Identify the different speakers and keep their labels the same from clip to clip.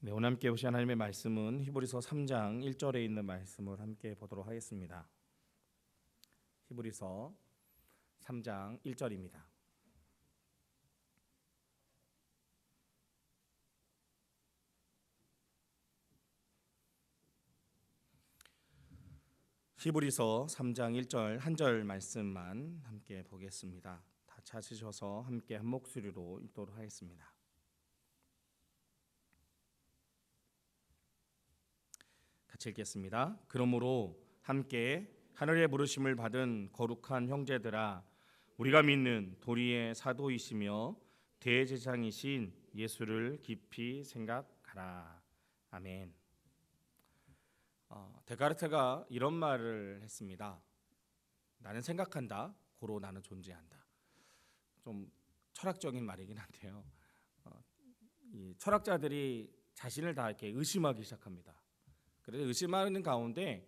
Speaker 1: 네, 오늘 함께 보실 하나님의 말씀은 히브리서 3장 1절에 있는 말씀을 함께 보도록 하겠습니다. 히브리서 3장 1절입니다. 히브리서 3장 1절 한 절 말씀만 함께 보겠습니다. 다 찾으셔서 함께 한 목소리로 읽도록 하겠습니다. 같이 읽겠습니다. 그러므로 함께 하늘의 부르심을 받은 거룩한 형제들아, 우리가 믿는 도리의 사도이시며 대제사장이신 예수를 깊이 생각하라. 아멘. 데카르트가 이런 말을 했습니다. 나는 생각한다, 고로 나는 존재한다. 좀 철학적인 말이긴 한데요. 이 철학자들이 자신을 다 이렇게 의심하기 시작합니다. 그래서 의심하는 가운데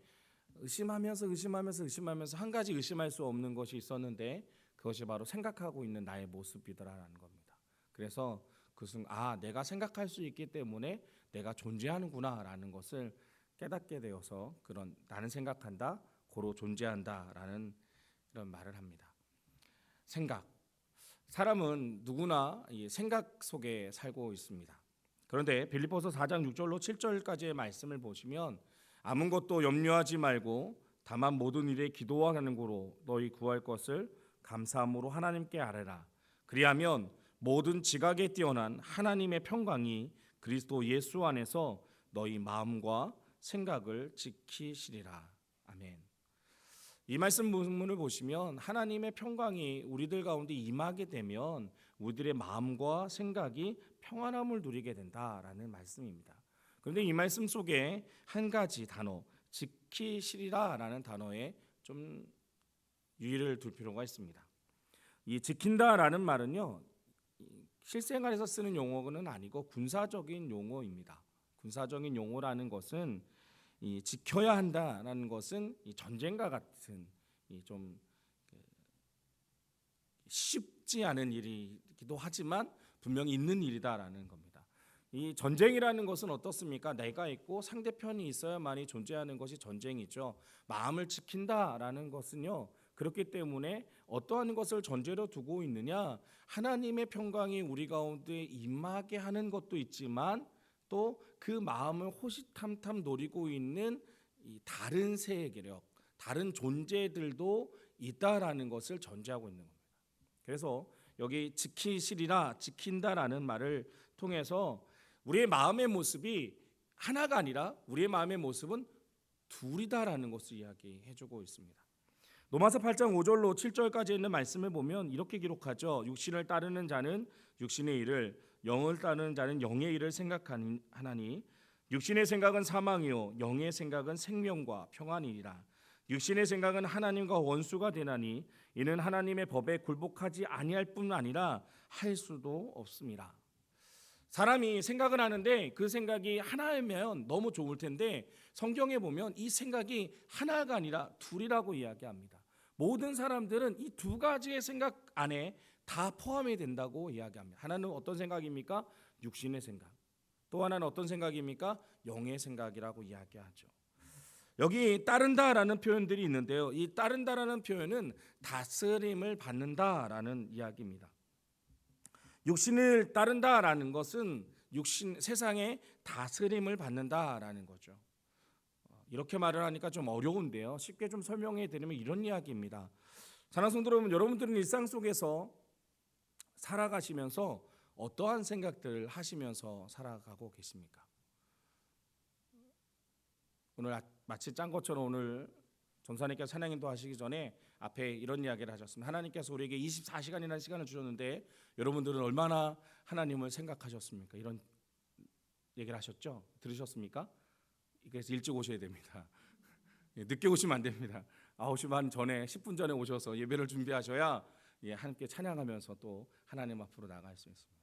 Speaker 1: 의심하면서 한 가지 의심할 수 없는 것이 있었는데 그것이 바로 생각하고 있는 나의 모습이더라라는 겁니다. 그래서 그 순간 내가 생각할 수 있기 때문에 내가 존재하는구나라는 것을 깨닫게 되어서 그런 나는 생각한다, 고로 존재한다라는 이런 말을 합니다. 생각. 사람은 누구나 이 생각 속에 살고 있습니다. 그런데 빌립보서 4장 6절로 7절까지의 말씀을 보시면 아무것도 염려하지 말고 다만 모든 일에 기도와 간구로 너희 구할 것을 감사함으로 하나님께 아뢰라. 그리하면 모든 지각에 뛰어난 하나님의 평강이 그리스도 예수 안에서 너희 마음과 생각을 지키시리라. 아멘. 이 말씀 본문을 보시면 하나님의 평강이 우리들 가운데 임하게 되면 우리들의 마음과 생각이 평안함을 누리게 된다라는 말씀입니다. 그런데 이 말씀 속에 한 가지 단어, 지키시리라라는 단어에 좀 유의를 둘 필요가 있습니다. 이 지킨다라는 말은요, 실생활에서 쓰는 용어는 아니고 군사적인 용어입니다. 군사적인 용어라는 것은 이 지켜야 한다라는 것은 이 전쟁과 같은 좀 쉽지 않은 일이기도 하지만 분명히 있는 일이다라는 겁니다. 이 전쟁이라는 것은 어떻습니까? 내가 있고 상대편이 있어야만이 존재하는 것이 전쟁이죠. 마음을 지킨다라는 것은요, 그렇기 때문에 어떠한 것을 전제로 두고 있느냐, 하나님의 평강이 우리 가운데 임하게 하는 것도 있지만 또 그 마음을 호시탐탐 노리고 있는 이 다른 세계력, 다른 존재들도 있다라는 것을 전제하고 있는 겁니다. 그래서 여기 지키시리라, 지킨다라는 말을 통해서 우리의 마음의 모습이 하나가 아니라 우리의 마음의 모습은 둘이다라는 것을 이야기해주고 있습니다. 로마서 8장 5절로 7절까지 있는 말씀을 보면 이렇게 기록하죠. 육신을 따르는 자는 육신의 일을, 영을 따르는 자는 영의 일을 생각하나니 육신의 생각은 사망이요 영의 생각은 생명과 평안이니라. 육신의 생각은 하나님과 원수가 되나니 이는 하나님의 법에 굴복하지 아니할 뿐 아니라 할 수도 없습니다. 사람이 생각을 하는데 그 생각이 하나이면 너무 좋을 텐데 성경에 보면 이 생각이 하나가 아니라 둘이라고 이야기합니다. 모든 사람들은 이 두 가지의 생각 안에 다 포함이 된다고 이야기합니다. 하나는 어떤 생각입니까? 육신의 생각. 또 하나는 어떤 생각입니까? 영의 생각이라고 이야기하죠. 여기 따른다라는 표현들이 있는데요. 이 따른다라는 표현은 다스림을 받는다라는 이야기입니다. 육신을 따른다라는 것은 세상에 다스림을 받는다라는 거죠. 이렇게 말을 하니까 좀 어려운데요. 쉽게 좀 설명해 드리면 이런 이야기입니다. 사랑하는 성도 여러분, 여러분들은 일상 속에서 살아가시면서 어떠한 생각들을 하시면서 살아가고 계십니까? 오늘 마치 짠 것처럼 오늘 전사님께서 찬양인도 하시기 전에 앞에 이런 이야기를 하셨습니다. 하나님께서 우리에게 24시간이라는 시간을 주셨는데 여러분들은 얼마나 하나님을 생각하셨습니까? 이런 얘기를 하셨죠? 들으셨습니까? 그래서 일찍 오셔야 됩니다. 늦게 오시면 안 됩니다. 9시 반 전에 10분 전에 오셔서 예배를 준비하셔야 함께 찬양하면서 또 하나님 앞으로 나갈 수 있습니다.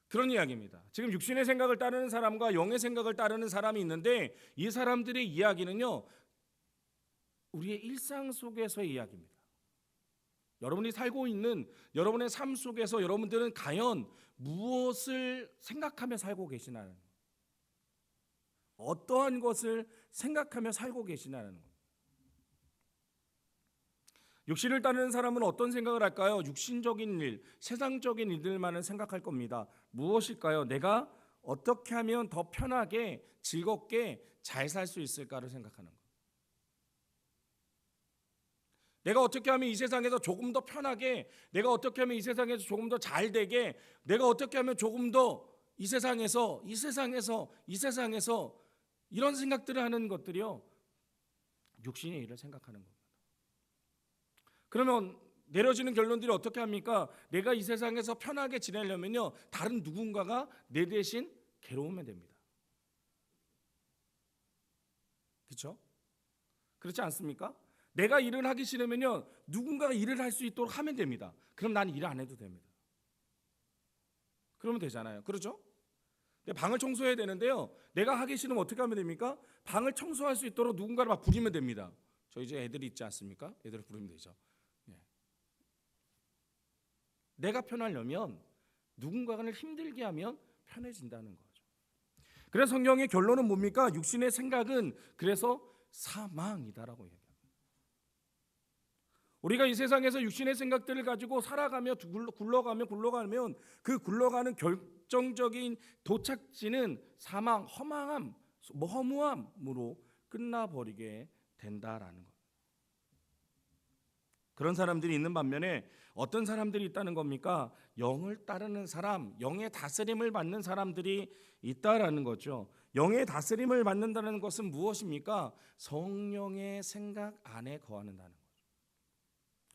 Speaker 1: 그런 이야기입니다. 지금 육신의 생각을 따르는 사람과 영의 생각을 따르는 사람이 있는데 이 사람들의 이야기는요, 우리의 일상 속에서의 이야기입니다. 여러분이 살고 있는 여러분의 삶 속에서 여러분들은 과연 무엇을 생각하며 살고 계시나요? 어떠한 것을 생각하며 살고 계시냐는 겁니다. 육신을 따르는 사람은 어떤 생각을 할까요? 육신적인 일, 세상적인 일들만을 생각할 겁니다. 무엇일까요? 내가 어떻게 하면 더 편하게, 즐겁게 잘 살 수 있을까를 생각하는 거예요. 내가 어떻게 하면 이 세상에서 조금 더 편하게, 내가 어떻게 하면 이 세상에서 조금 더 잘 되게, 내가 어떻게 하면 조금 더 이 세상에서 이런 생각들을 하는 것들이요, 육신의 일을 생각하는 겁니다. 그러면 내려지는 결론들이 어떻게 합니까? 내가 이 세상에서 편하게 지내려면요, 다른 누군가가 내 대신 괴로우면 됩니다. 그렇죠? 그렇지 않습니까? 내가 일을 하기 싫으면요, 누군가가 일을 할 수 있도록 하면 됩니다. 그럼 난 일 안 해도 됩니다. 그러면 되잖아요. 그렇죠? 방을 청소해야 되는데요, 내가 하기 싫으면 어떻게 하면 됩니까? 방을 청소할 수 있도록 누군가를 막 부리면 됩니다. 저 이제 애들이 있지 않습니까? 애들을 부르면 되죠. 내가 편하려면 누군가를 힘들게 하면 편해진다는 거죠. 그래서 성경의 결론은 뭡니까? 육신의 생각은 그래서 사망이다라고 얘기합니다. 우리가 이 세상에서 육신의 생각들을 가지고 살아가며 굴러가면 그 굴러가는 결정적인 도착지는 사망, 허무함으로 끝나버리게 된다라는 것. 그런 사람들이 있는 반면에 어떤 사람들이 있다는 겁니까? 영을 따르는 사람, 영의 다스림을 받는 사람들이 있다라는 거죠. 영의 다스림을 받는다는 것은 무엇입니까? 성령의 생각 안에 거하는다는 거죠.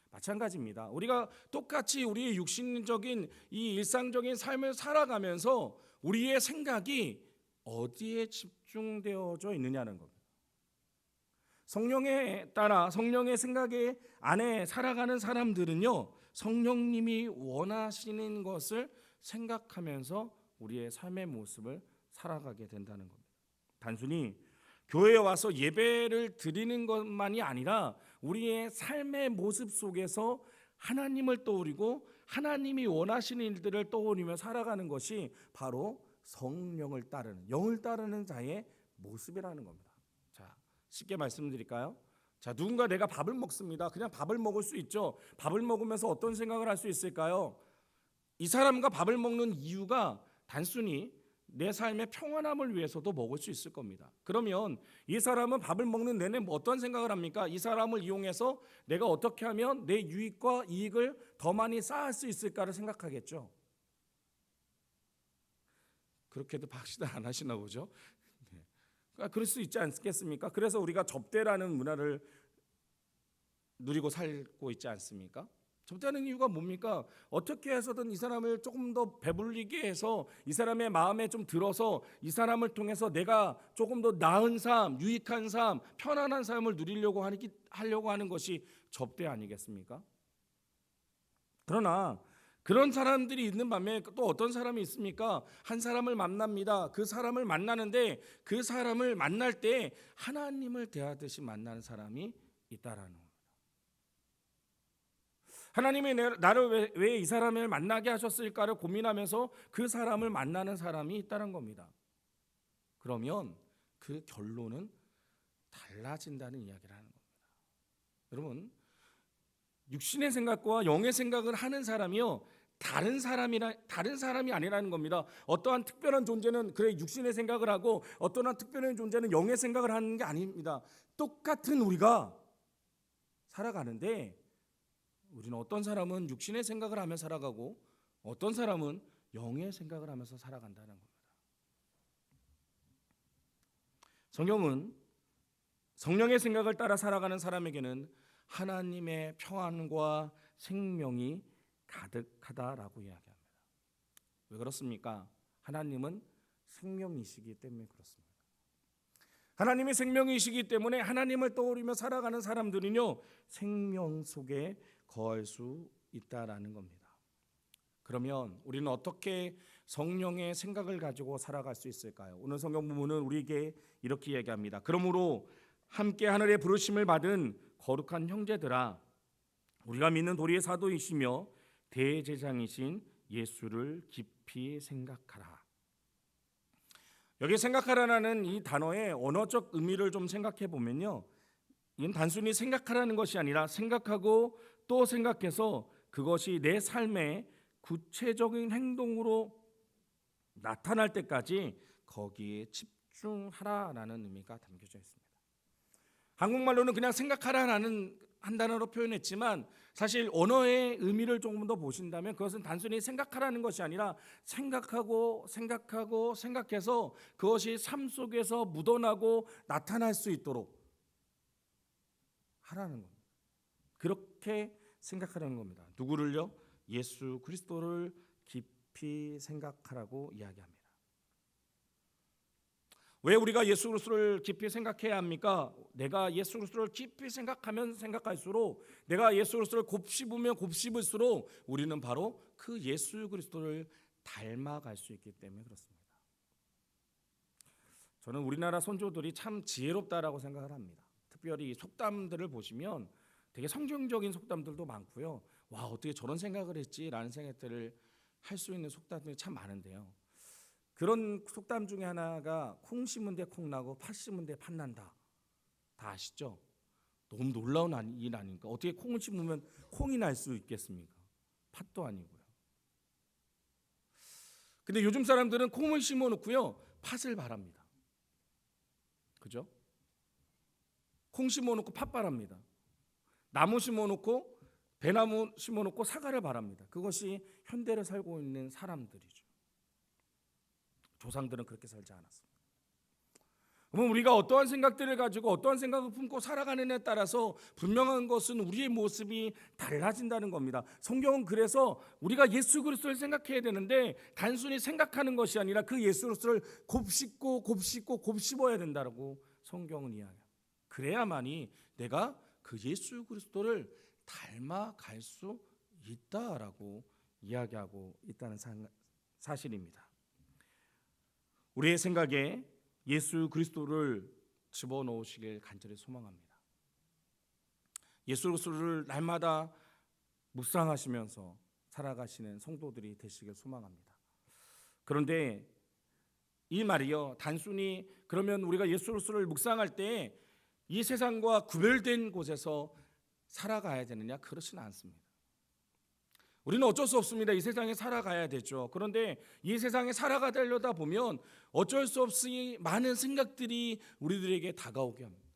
Speaker 1: 마찬가지입니다. 우리가 똑같이 우리의 육신적인 이 일상적인 삶을 살아가면서 우리의 생각이 어디에 집중되어져 있느냐는 겁니다. 성령에 따라 성령의 생각에 안에 살아가는 사람들은요, 성령님이 원하시는 것을 생각하면서 우리의 삶의 모습을 살아가게 된다는 겁니다. 단순히 교회에 와서 예배를 드리는 것만이 아니라 우리의 삶의 모습 속에서 하나님을 떠올리고 하나님이 원하시는 일들을 떠올리며 살아가는 것이 바로 성령을 따르는, 영을 따르는 자의 모습이라는 겁니다. 자, 쉽게 말씀드릴까요? 자, 누군가 내가 밥을 먹습니다. 그냥 밥을 먹을 수 있죠. 밥을 먹으면서 어떤 생각을 할 수 있을까요? 이 사람과 밥을 먹는 이유가 단순히 내 삶의 평안함을 위해서도 먹을 수 있을 겁니다. 그러면 이 사람은 밥을 먹는 내내 어떤 생각을 합니까? 이 사람을 이용해서 내가 어떻게 하면 내 유익과 이익을 더 많이 쌓을 수 있을까를 생각하겠죠. 그렇게도 박시들 안 하시나 보죠. 그럴 수 있지 않겠습니까? 그래서 우리가 접대라는 문화를 누리고 살고 있지 않습니까? 접대하는 이유가 뭡니까? 어떻게 해서든 이 사람을 조금 더 배불리게 해서 이 사람의 마음에 좀 들어서 이 사람을 통해서 내가 조금 더 나은 삶, 유익한 삶, 편안한 삶을 누리려고 하려고 하는 것이 접대 아니겠습니까? 그러나 그런 사람들이 있는 반면에 또 어떤 사람이 있습니까? 한 사람을 만납니다. 그 사람을 만나는데 그 사람을 만날 때 하나님을 대하듯이 만나는 사람이 있다라는 겁니다. 하나님이 나를 왜 이 사람을 만나게 하셨을까를 고민하면서 그 사람을 만나는 사람이 있다는 겁니다. 그러면 그 결론은 달라진다는 이야기를 하는 겁니다. 여러분, 육신의 생각과 영의 생각을 하는 사람이요, 다른 사람이 아니라는 겁니다. 어떠한 특별한 존재는 그래 육신의 생각을 하고 어떠한 특별한 존재는 영의 생각을 하는 게 아닙니다. 똑같은 우리가 살아가는데 우리는 어떤 사람은 육신의 생각을 하며 살아가고 어떤 사람은 영의 생각을 하면서 살아간다는 겁니다. 성경은 성령의 생각을 따라 살아가는 사람에게는 하나님의 평안과 생명이 가득하다라고 이야기합니다. 왜 그렇습니까? 하나님은 생명이시기 때문에 그렇습니다. 하나님이 생명이시기 때문에 하나님을 떠올리며 살아가는 사람들은요, 생명 속에 거할 수 있다라는 겁니다. 그러면 우리는 어떻게 성령의 생각을 가지고 살아갈 수 있을까요? 오늘 성경 부문은 우리에게 이렇게 얘기합니다. 그러므로 함께 하늘의 부르심을 받은 거룩한 형제들아, 우리가 믿는 도리의 사도이시며 대제사장이신 예수를 깊이 생각하라. 여기 생각하라는 이 단어의 언어적 의미를 좀 생각해 보면요, 이건 단순히 생각하라는 것이 아니라 생각하고 또 생각해서 그것이 내 삶의 구체적인 행동으로 나타날 때까지 거기에 집중하라라는 의미가 담겨져 있습니다. 한국말로는 그냥 생각하라라는 한 단어로 표현했지만 사실 언어의 의미를 조금 더 보신다면 그것은 단순히 생각하라는 것이 아니라 생각하고 생각해서 그것이 삶 속에서 묻어나고 나타날 수 있도록 하라는 겁니다. 그렇게 생각하라는 겁니다. 누구를요? 예수 그리스도를 깊이 생각하라고 이야기합니다. 왜 우리가 예수 그리스도를 깊이 생각해야 합니까? 내가 예수 그리스도를 깊이 생각하면 생각할수록, 내가 예수 그리스도를 곱씹으면 곱씹을수록 우리는 바로 그 예수 그리스도를 닮아갈 수 있기 때문에 그렇습니다. 저는 우리나라 선조들이 참 지혜롭다라고 생각을 합니다. 특별히 속담들을 보시면 되게 성경적인 속담들도 많고요. 와, 어떻게 저런 생각을 했지라는 생각들을 할 수 있는 속담들이 참 많은데요. 그런 속담 중에 하나가 콩 심은 데 콩 나고 팥 심은 데 팥 난다. 다 아시죠? 너무 놀라운 일 아닙니까? 어떻게 콩을 심으면 콩이 날 수 있겠습니까? 팥도 아니고요. 근데 요즘 사람들은 콩을 심어 놓고요, 팥을 바랍니다. 그죠? 콩 심어 놓고 팥 바랍니다. 나무 심어 놓고 배나무 심어 놓고 사과를 바랍니다. 그것이 현대를 살고 있는 사람들이죠. 조상들은 그렇게 살지 않았습니다. 그럼 우리가 어떠한 생각들을 가지고 어떠한 생각을 품고 살아가는 데 따라서 분명한 것은 우리의 모습이 달라진다는 겁니다. 성경은 그래서 우리가 예수 그리스도를 생각해야 되는데 단순히 생각하는 것이 아니라 그 예수 그리스도를 곱씹어야 된다고 성경은 이야기합니다. 그래야만이 내가 그 예수 그리스도를 닮아갈 수 있다라고 이야기하고 있다는 사실입니다. 우리의 생각에 예수 그리스도를 집어넣으시길 간절히 소망합니다. 예수 그리스도를 날마다 묵상하시면서 살아가시는 성도들이 되시길 소망합니다. 그런데 이 말이요, 단순히 그러면 우리가 예수 그리스도를 묵상할 때 이 세상과 구별된 곳에서 살아가야 되느냐? 그렇지는 않습니다. 우리는 어쩔 수 없습니다. 이 세상에 살아가야 되죠. 그런데 이 세상에 살아가려다 보면 어쩔 수 없이 많은 생각들이 우리들에게 다가오게 합니다.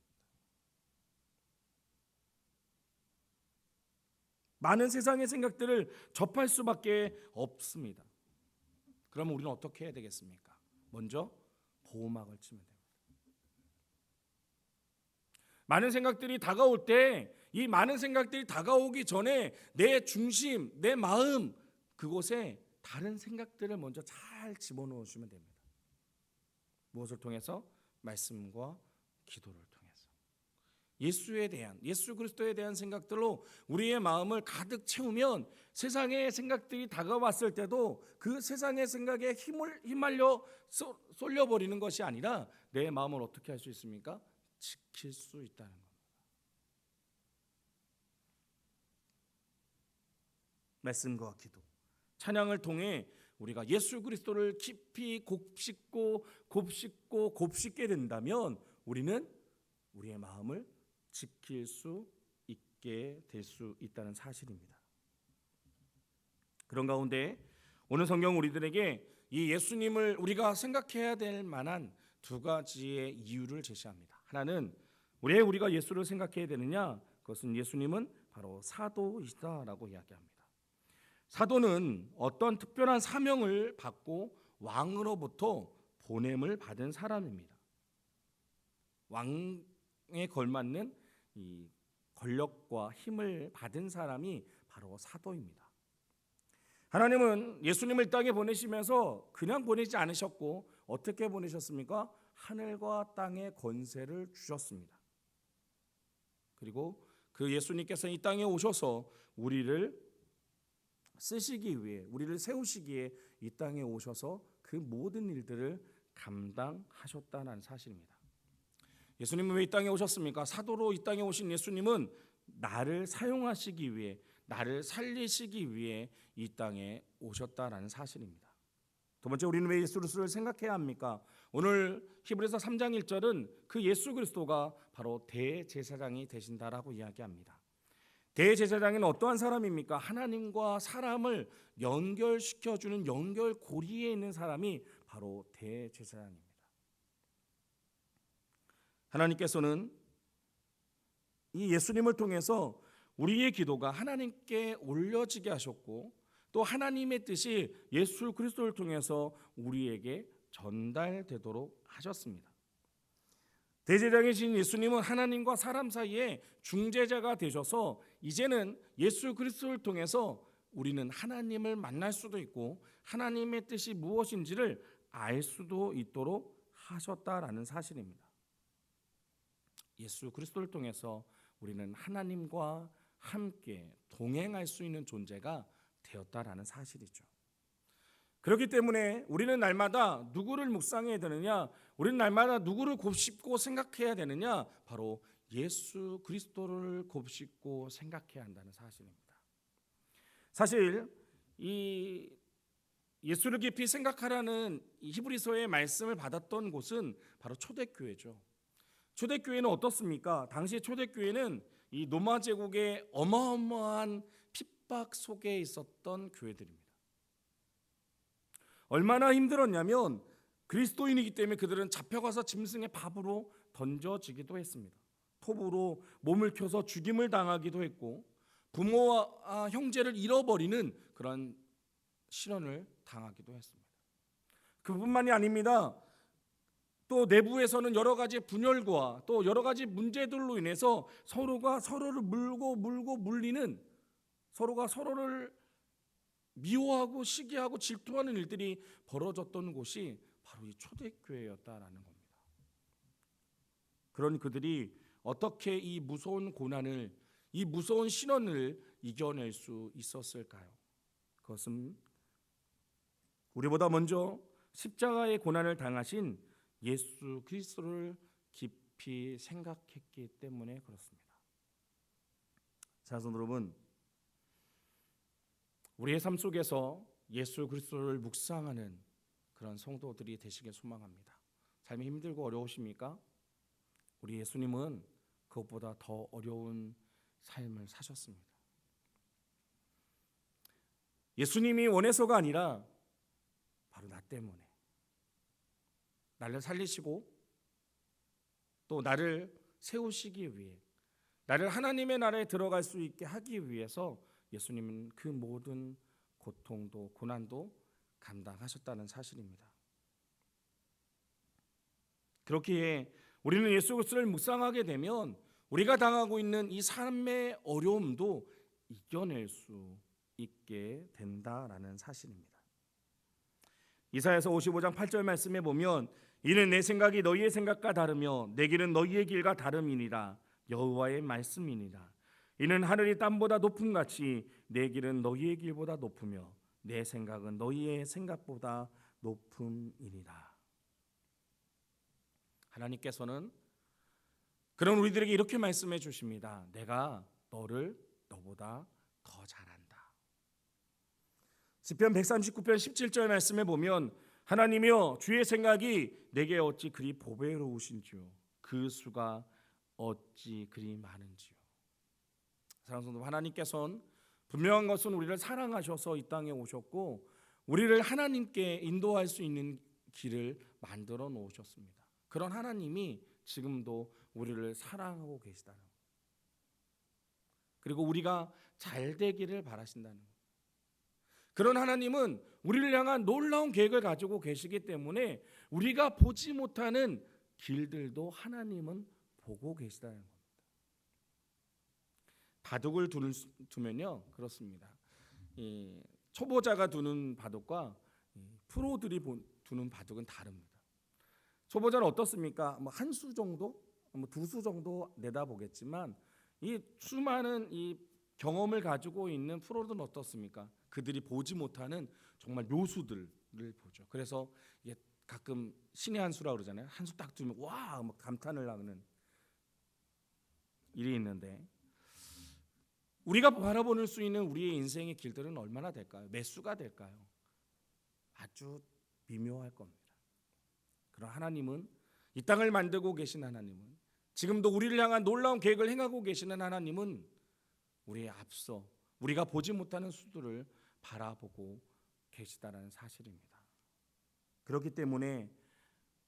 Speaker 1: 많은 세상의 생각들을 접할 수밖에 없습니다. 그러면 우리는 어떻게 해야 되겠습니까? 먼저 보호막을 치면 됩니다. 많은 생각들이 다가올 때 이 많은 생각들이 다가오기 전에 내 중심, 내 마음 그곳에 다른 생각들을 먼저 잘 집어넣으시면 됩니다. 무엇을 통해서? 말씀과 기도를 통해서. 예수 그리스도에 대한 생각들로 우리의 마음을 가득 채우면 세상의 생각들이 다가왔을 때도 그 세상의 생각에 휘말려 쏠려버리는 것이 아니라 내 마음을 어떻게 할 수 있습니까? 지킬 수 있다는 겁니다. 말씀과 기도, 찬양을 통해 우리가 예수 그리스도를 깊이 곱씹게 된다면 우리는 우리의 마음을 지킬 수 있게 될 수 있다는 사실입니다. 그런 가운데 오늘 성경 우리들에게 이 예수님을 우리가 생각해야 될 만한 두 가지의 이유를 제시합니다. 하나는 왜 우리가 예수를 생각해야 되느냐? 그것은 예수님은 바로 사도이시다라고 이야기합니다. 사도는 어떤 특별한 사명을 받고 왕으로부터 보냄을 받은 사람입니다. 왕에 걸맞는 이 권력과 힘을 받은 사람이 바로 사도입니다. 하나님은 예수님을 땅에 보내시면서 그냥 보내지 않으셨고 어떻게 보내셨습니까? 하늘과 땅의 권세를 주셨습니다. 그리고 그 예수님께서 이 땅에 오셔서 우리를 쓰시기 위해, 우리를 세우시기에 이 땅에 오셔서 그 모든 일들을 감당하셨다는 사실입니다. 예수님은 왜 이 땅에 오셨습니까? 사도로 이 땅에 오신 예수님은 나를 사용하시기 위해, 나를 살리시기 위해 이 땅에 오셨다라는 사실입니다. 두 번째, 우리는 왜 예수 그리스도를 생각해야 합니까? 오늘 히브리서 3장 1절은 그 예수 그리스도가 바로 대제사장이 되신다라고 이야기합니다. 대제사장은 어떠한 사람입니까? 하나님과 사람을 연결시켜주는 연결고리에 있는 사람이 바로 대제사장입니다. 하나님께서는 이 예수님을 통해서 우리의 기도가 하나님께 올려지게 하셨고, 또 하나님의 뜻이 예수 그리스도를 통해서 우리에게 전달되도록 하셨습니다. 대제사장이신 예수님은 하나님과 사람 사이에 중재자가 되셔서 이제는 예수 그리스도를 통해서 우리는 하나님을 만날 수도 있고 하나님의 뜻이 무엇인지를 알 수도 있도록 하셨다라는 사실입니다. 예수 그리스도를 통해서 우리는 하나님과 함께 동행할 수 있는 존재가 되었다라는 사실이죠. 그렇기 때문에 우리는 날마다 누구를 묵상해야 되느냐? 우리는 날마다 누구를 곱씹고 생각해야 되느냐? 바로 예수 그리스도를 곱씹고 생각해야 한다는 사실입니다. 사실 이 예수를 깊이 생각하라는 히브리서의 말씀을 받았던 곳은 바로 초대교회죠. 초대교회는 어떻습니까? 당시 초대교회는 이 로마 제국의 어마어마한 핍박 속에 있었던 교회들입니다. 얼마나 힘들었냐면 그리스도인이기 때문에 그들은 잡혀가서 짐승의 밥으로 던져지기도 했습니다. 톱으로 몸을 켜서 죽임을 당하기도 했고 부모와 형제를 잃어버리는 그런 시련을 당하기도 했습니다. 그뿐만이 아닙니다. 또 내부에서는 여러 가지 분열과 또 여러 가지 문제들로 인해서 서로가 서로를 물고 물리는, 서로가 서로를 미워하고 시기하고 질투하는 일들이 벌어졌던 곳이 바로 이 초대교회였다라는 겁니다. 그런 그들이 어떻게 이 무서운 고난을, 이 무서운 시련을 이겨낼 수 있었을까요? 그것은 우리보다 먼저 십자가의 고난을 당하신 예수 그리스도를 깊이 생각했기 때문에 그렇습니다. 자손 여러분, 우리의 삶 속에서 예수 그리스도를 묵상하는 그런 성도들이 되시길 소망합니다. 삶이 힘들고 어려우십니까? 우리 예수님은 그것보다 더 어려운 삶을 사셨습니다. 예수님이 원해서가 아니라 바로 나 때문에 나를 살리시고 또 나를 세우시기 위해, 나를 하나님의 나라에 들어갈 수 있게 하기 위해서 예수님은 그 모든 고통도 고난도 감당하셨다는 사실입니다. 그렇기에 우리는 예수 그리스도를 묵상하게 되면 우리가 당하고 있는 이 삶의 어려움도 이겨낼 수 있게 된다라는 사실입니다. 이사야서 55장 8절 말씀에 보면 이는 내 생각이 너희의 생각과 다르며 내 길은 너희의 길과 다름이니라. 여호와의 말씀이니라. 이는 하늘이 땅보다 높음 같이 내 길은 너희의 길보다 높으며 내 생각은 너희의 생각보다 높음이니라. 하나님께서는 그런 우리들에게 이렇게 말씀해 주십니다. 내가 너를 너보다 더 잘한다. 시편 139편 17절 말씀에 보면 하나님이여 주의 생각이 내게 어찌 그리 보배로우신지요 그 수가 어찌 그리 많은지요. 사랑하는 성도, 하나님께서는 분명한 것은 우리를 사랑하셔서 이 땅에 오셨고 우리를 하나님께 인도할 수 있는 길을 만들어 놓으셨습니다. 그런 하나님이 지금도 우리를 사랑하고 계시다는 것, 그리고 우리가 잘 되기를 바라신다는 것, 그런 하나님은 우리를 향한 놀라운 계획을 가지고 계시기 때문에 우리가 보지 못하는 길들도 하나님은 보고 계시다는 겁니다. 바둑을 두면요 그렇습니다. 이 초보자가 두는 바둑과 프로들이 두는 바둑은 다릅니다. 초보자는 어떻습니까? 뭐 한 수 정도, 뭐 두 수 정도 내다보겠지만 이 수많은 이 경험을 가지고 있는 프로들은 어떻습니까? 그들이 보지 못하는 정말 묘수들을 보죠. 그래서 가끔 신의 한 수라고 그러잖아요. 한 수 딱 두면 와 막 감탄을 하는 일이 있는데 우리가 바라볼 수 있는 우리의 인생의 길들은 얼마나 될까요? 몇 수가 될까요? 아주 미묘할 겁니다. 그러나 하나님은, 이 땅을 만들고 계신 하나님은, 지금도 우리를 향한 놀라운 계획을 행하고 계시는 하나님은 우리의 앞서 우리가 보지 못하는 수들을 바라보고 계시다라는 사실입니다. 그렇기 때문에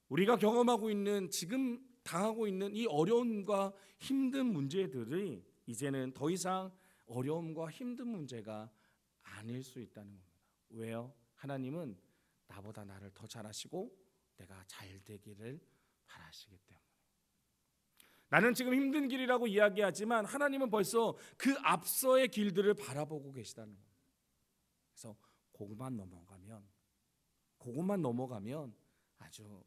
Speaker 1: 우리가 경험하고 있는, 지금 당하고 있는 이 어려움과 힘든 문제들이 이제는 더 이상 어려움과 힘든 문제가 아닐 수 있다는 겁니다. 왜요? 하나님은 나보다 나를 더 잘 아시고 내가 잘 되기를 바라시기 때문에. 나는 지금 힘든 길이라고 이야기하지만 하나님은 벌써 그 앞서의 길들을 바라보고 계시다는 겁니다. 그래서 그것만 넘어가면 아주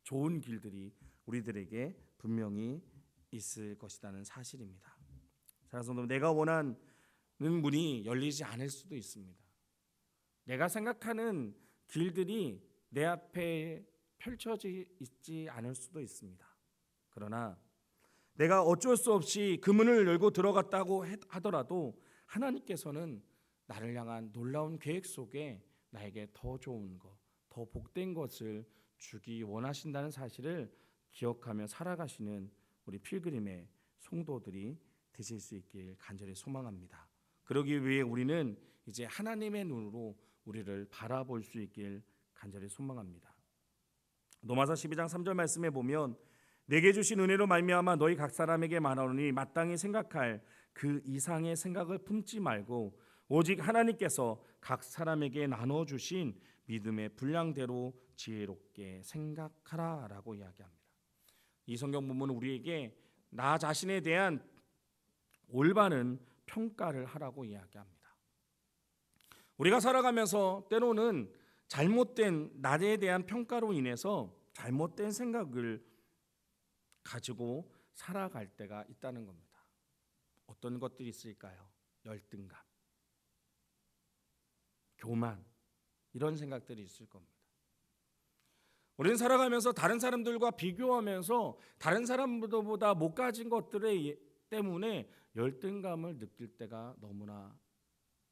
Speaker 1: 좋은 길들이 우리들에게 분명히 있을 것이라는 사실입니다. 사랑하는 성도, 내가 원하는 문이 열리지 않을 수도 있습니다. 내가 생각하는 길들이 내 앞에 펼쳐져 있지 않을 수도 있습니다. 그러나 내가 어쩔 수 없이 그 문을 열고 들어갔다고 하더라도 하나님께서는 나를 향한 놀라운 계획 속에 나에게 더 좋은 것, 더 복된 것을 주기 원하신다는 사실을 기억하며 살아가시는 우리 필그림의 성도들이 되실 수 있길 간절히 소망합니다. 그러기 위해 우리는 이제 하나님의 눈으로 우리를 바라볼 수 있길 간절히 소망합니다. 로마서 12장 3절 말씀에 보면 내게 주신 은혜로 말미암아 너희 각 사람에게 말하노니 마땅히 생각할 그 이상의 생각을 품지 말고 오직 하나님께서 각 사람에게 나눠 주신 믿음의 분량대로 지혜롭게 생각하라라고 이야기합니다. 이 성경 본문은 우리에게 나 자신에 대한 올바른 평가를 하라고 이야기합니다. 우리가 살아가면서 때로는 잘못된 나에 대한 평가로 인해서 잘못된 생각을 가지고 살아갈 때가 있다는 겁니다. 어떤 것들이 있을까요? 열등감, 교만, 이런 생각들이 있을 겁니다. 우리는 살아가면서 다른 사람들과 비교하면서 다른 사람보다 못 가진 것들에 때문에 열등감을 느낄 때가 너무나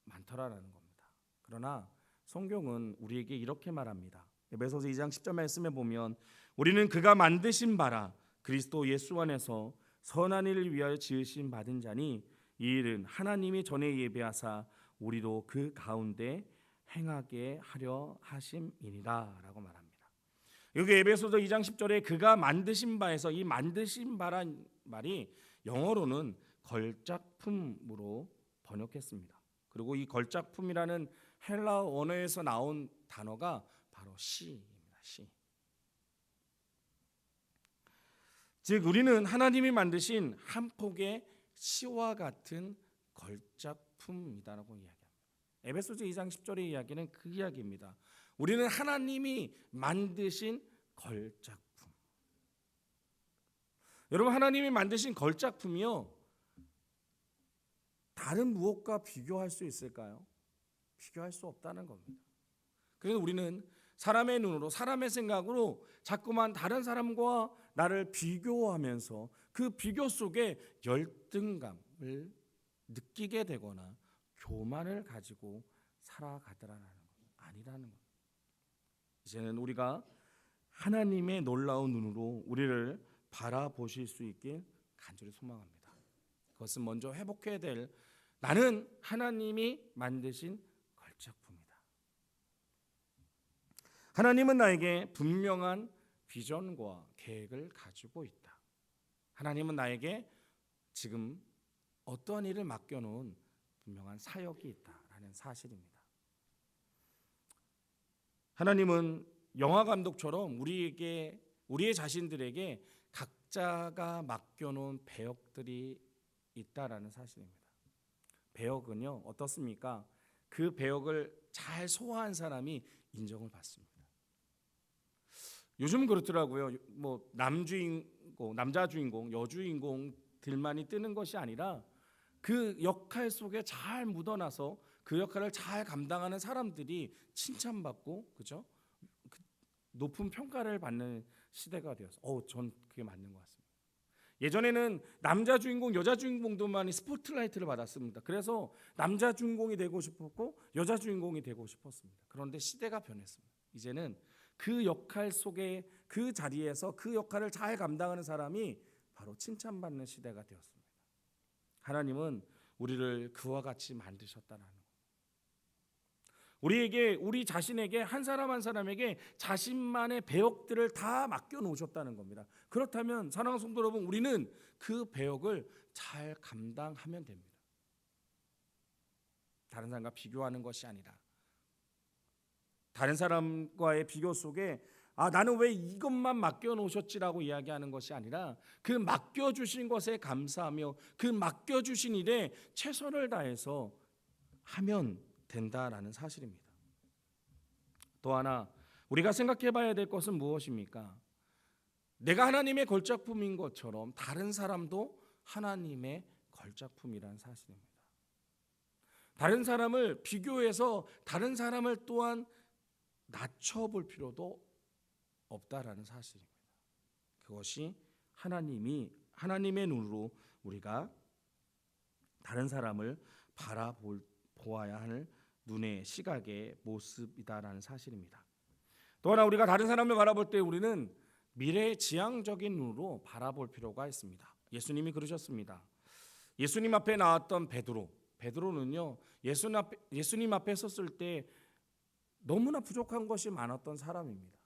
Speaker 1: 많더라라는 겁니다. 그러나 성경은 우리에게 이렇게 말합니다. 에베소서 2장 10절 말씀에 보면 우리는 그가 만드신 바라 그리스도 예수 안에서 선한 일을 위하여 지으심 받은 자니 이 일은 하나님이 전에 예비하사 우리도 그 가운데 행하게 하려 하심이니라 라고 말합니다. 여기 에베소서 2장 10절에 그가 만드신 바에서 이 만드신 바란 말이 영어로는 걸작품으로 번역했습니다. 그리고 이 걸작품이라는 헬라어 언어에서 나온 단어가 바로 시입니다. 시. 즉 우리는 하나님이 만드신 한 폭의 시와 같은 걸작품이다라고 이야기합니다. 에베소서 2장 10절의 이야기는 그 이야기입니다. 우리는 하나님이 만드신 걸작품. 여러분, 하나님이 만드신 걸작품이요, 다른 무엇과 비교할 수 있을까요? 비교할 수 없다는 겁니다. 그래서 우리는 사람의 눈으로, 사람의 생각으로 자꾸만 다른 사람과 나를 비교하면서 그 비교 속에 열등감을 느끼게 되거나 교만을 가지고 살아가더라는 것 아니라는 것. 이제는 우리가 하나님의 놀라운 눈으로 우리를 바라보실 수 있길 간절히 소망합니다. 그것은 먼저 회복해야 될 나는 하나님이 만드신 걸작품이다. 하나님은 나에게 분명한 비전과 계획을 가지고 있다. 하나님은 나에게 지금 어떠한 일을 맡겨놓은 분명한 사역이 있다라는 사실입니다. 하나님은 영화 감독처럼 우리의 자신들에게 각자가 맡겨놓은 배역들이 있다라는 사실입니다. 배역은요 어떻습니까? 그 배역을 잘 소화한 사람이 인정을 받습니다. 요즘은 그렇더라고요. 뭐 남자 주인공, 여주인공들만이 뜨는 것이 아니라 그 역할 속에 잘 묻어나서 그 역할을 잘 감당하는 사람들이 칭찬받고, 그죠? 높은 평가를 받는 시대가 되어서, 전 그게 맞는 것 같습니다. 예전에는 남자 주인공, 여자 주인공들만이 스포트라이트를 받았습니다. 그래서 남자 주인공이 되고 싶었고 여자 주인공이 되고 싶었습니다. 그런데 시대가 변했습니다. 이제는 그 역할 속에 그 자리에서 그 역할을 잘 감당하는 사람이 바로 칭찬받는 시대가 되었습니다. 하나님은 우리를 그와 같이 만드셨다는 것. 우리 자신에게 한 사람 한 사람에게 자신만의 배역들을 다 맡겨 놓으셨다는 겁니다. 그렇다면 사랑하는 성도 여러분, 우리는 그 배역을 잘 감당하면 됩니다. 다른 사람과 비교하는 것이 아니라, 다른 사람과의 비교 속에 나는 왜 이것만 맡겨 놓으셨지라고 이야기하는 것이 아니라, 그 맡겨 주신 것에 감사하며 그 맡겨 주신 일에 최선을 다해서 하면 된다라는 사실입니다. 또 하나 우리가 생각해 봐야 될 것은 무엇입니까? 내가 하나님의 걸작품인 것처럼 다른 사람도 하나님의 걸작품이라는 사실입니다. 다른 사람을 비교해서 다른 사람을 또한 낮춰볼 필요도 없다라는 사실입니다. 그것이 하나님의 눈으로 우리가 다른 사람을 보아야 할 눈의 시각의 모습이다라는 사실입니다. 또 하나 우리가 다른 사람을 바라볼 때 우리는 미래지향적인 눈으로 바라볼 필요가 있습니다. 예수님이 그러셨습니다. 예수님 앞에 나왔던 베드로는요, 예수님 앞에 섰을 때 너무나 부족한 것이 많았던 사람입니다.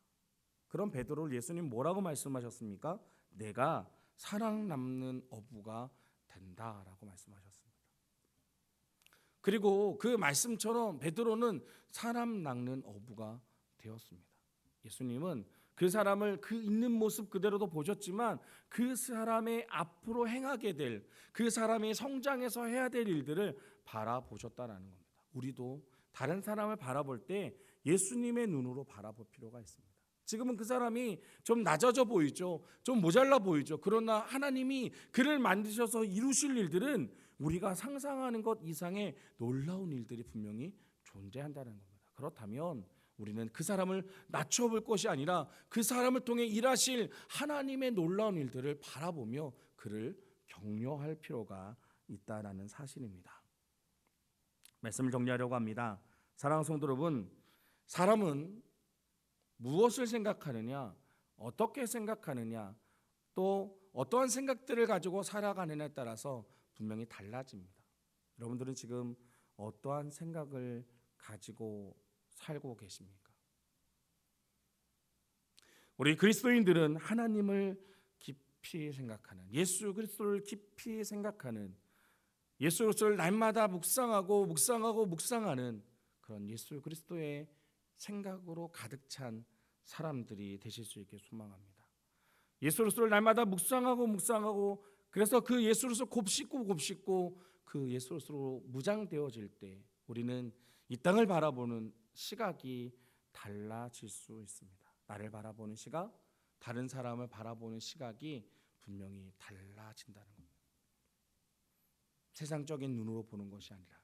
Speaker 1: 그런 베드로를 예수님 뭐라고 말씀하셨습니까? 내가 사랑 남는 어부가 된다라고 말씀하셨습니다. 그리고 그 말씀처럼 베드로는 사람 낚는 어부가 되었습니다. 예수님은 그 사람을 그 있는 모습 그대로도 보셨지만 그 사람의 앞으로 행하게 될, 그 사람이 성장해서 해야 될 일들을 바라보셨다라는 겁니다. 우리도 다른 사람을 바라볼 때 예수님의 눈으로 바라볼 필요가 있습니다. 지금은 그 사람이 좀 낮아져 보이죠. 좀 모자라 보이죠. 그러나 하나님이 그를 만드셔서 이루실 일들은 우리가 상상하는 것 이상의 놀라운 일들이 분명히 존재한다는 겁니다. 그렇다면 우리는 그 사람을 낮춰볼 것이 아니라 그 사람을 통해 일하실 하나님의 놀라운 일들을 바라보며 그를 격려할 필요가 있다라는 사실입니다. 말씀을 정리하려고 합니다. 사랑하는 성도 여러분, 사람은 무엇을 생각하느냐, 어떻게 생각하느냐, 또 어떠한 생각들을 가지고 살아가느냐에 따라서 분명히 달라집니다. 여러분들은 지금 어떠한 생각을 가지고 살고 계십니까? 우리 그리스도인들은 하나님을 깊이 생각하는, 예수 그리스도를 깊이 생각하는, 예수 그리스도를 날마다 묵상하는 그런 예수 그리스도의 생각으로 가득 찬 사람들이 되실 수 있게 소망합니다. 예수 그리스도를 날마다 묵상하고 그래서 그 예수 그리스도 곱씹고 그 예수 그리스도로 무장되어질 때 우리는 이 땅을 바라보는 시각이 달라질 수 있습니다. 나를 바라보는 시각, 다른 사람을 바라보는 시각이 분명히 달라진다는 겁니다. 세상적인 눈으로 보는 것이 아니라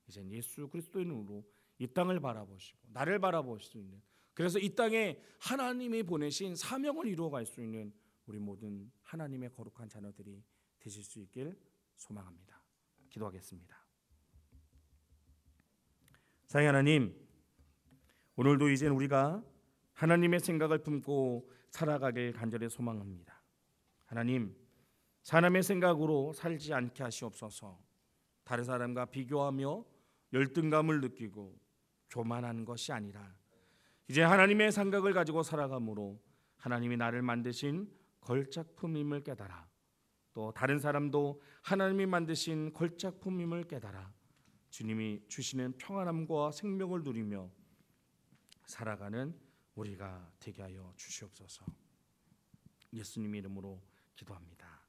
Speaker 1: 이제 예수 그리스도의 눈으로 이 땅을 바라보시고 나를 바라볼 수 있는, 그래서 이 땅에 하나님이 보내신 사명을 이루어갈 수 있는 우리 모든 하나님의 거룩한 자녀들이 되실 수 있길 소망합니다. 기도하겠습니다. 사랑하는 하나님, 오늘도 이제 우리가 하나님의 생각을 품고 살아가길 간절히 소망합니다. 하나님, 사람의 생각으로 살지 않게 하시옵소서. 다른 사람과 비교하며 열등감을 느끼고 교만한 것이 아니라 이제 하나님의 생각을 가지고 살아감으로 하나님이 나를 만드신 걸작품임을 깨달아, 또 다른 사람도 하나님이 만드신 걸작품임을 깨달아 주님이 주시는 평안함과 생명을 누리며 살아가는 우리가 되게 하여 주시옵소서. 예수님 이름으로 기도합니다.